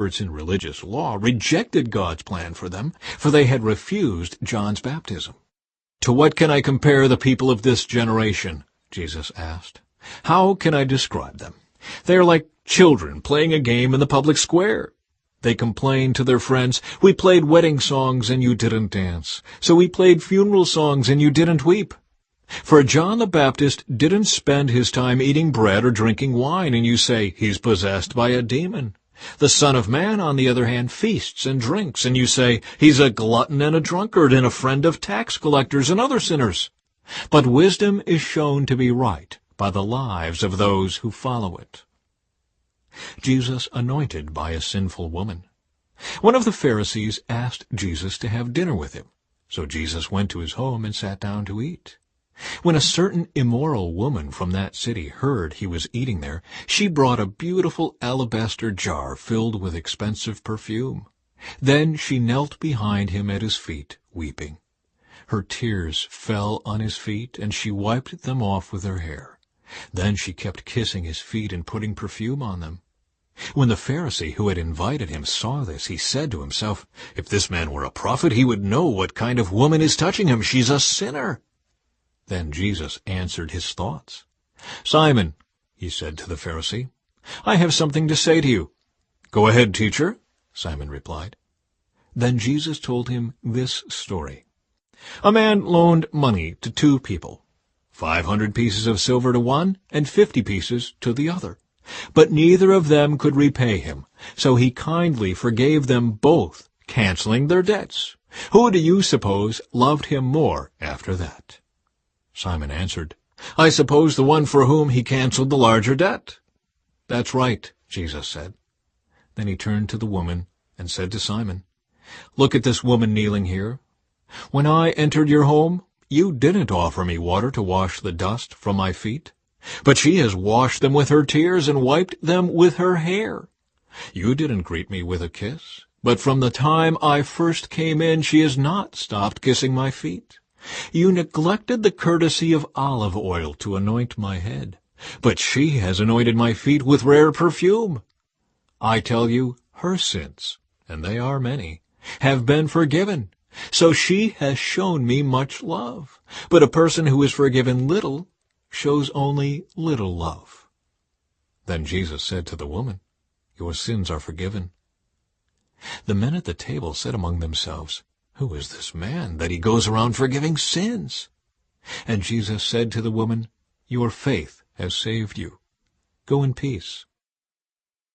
experts in religious law rejected God's plan for them, for they had refused John's baptism. "To what can I compare the people of this generation?" Jesus asked. "How can I describe them? They are like children playing a game in the public square. They complain to their friends, 'We played wedding songs and you didn't dance. So we played funeral songs and you didn't weep.' For John the Baptist didn't spend his time eating bread or drinking wine, and you say, 'He's possessed by a demon.' The Son of Man, on the other hand, feasts and drinks, and you say, 'He's a glutton and a drunkard and a friend of tax collectors and other sinners.' But wisdom is shown to be right by the lives of those who follow it." Jesus anointed by a sinful woman. One of the Pharisees asked Jesus to have dinner with him, so Jesus went to his home and sat down to eat. When a certain immoral woman from that city heard he was eating there, she brought a beautiful alabaster jar filled with expensive perfume. Then she knelt behind him at his feet, weeping. Her tears fell on his feet, and she wiped them off with her hair. Then she kept kissing his feet and putting perfume on them. When the Pharisee who had invited him saw this, he said to himself, "If this man were a prophet, he would know what kind of woman is touching him. She's a sinner." Then Jesus answered his thoughts. "Simon," he said to the Pharisee, "I have something to say to you." "Go ahead, teacher," Simon replied. Then Jesus told him this story. A man loaned money to two people, 500 pieces of silver to one and 50 pieces to the other. But neither of them could repay him, so he kindly forgave them both, canceling their debts. Who do you suppose loved him more after that? Simon answered, "I suppose the one for whom he canceled the larger debt." "That's right," Jesus said. Then he turned to the woman and said to Simon, "Look at this woman kneeling here. When I entered your home, you didn't offer me water to wash the dust from my feet, but she has washed them with her tears and wiped them with her hair. You didn't greet me with a kiss, but from the time I first came in, she has not stopped kissing my feet. You neglected the courtesy of olive oil to anoint my head, but she has anointed my feet with rare perfume. I tell you, her sins, and they are many, have been forgiven. So she has shown me much love. But a person who is forgiven little shows only little love." Then Jesus said to the woman, "Your sins are forgiven." The men at the table said among themselves, "Who is this man that he goes around forgiving sins?" And Jesus said to the woman, "Your faith has saved you. Go in peace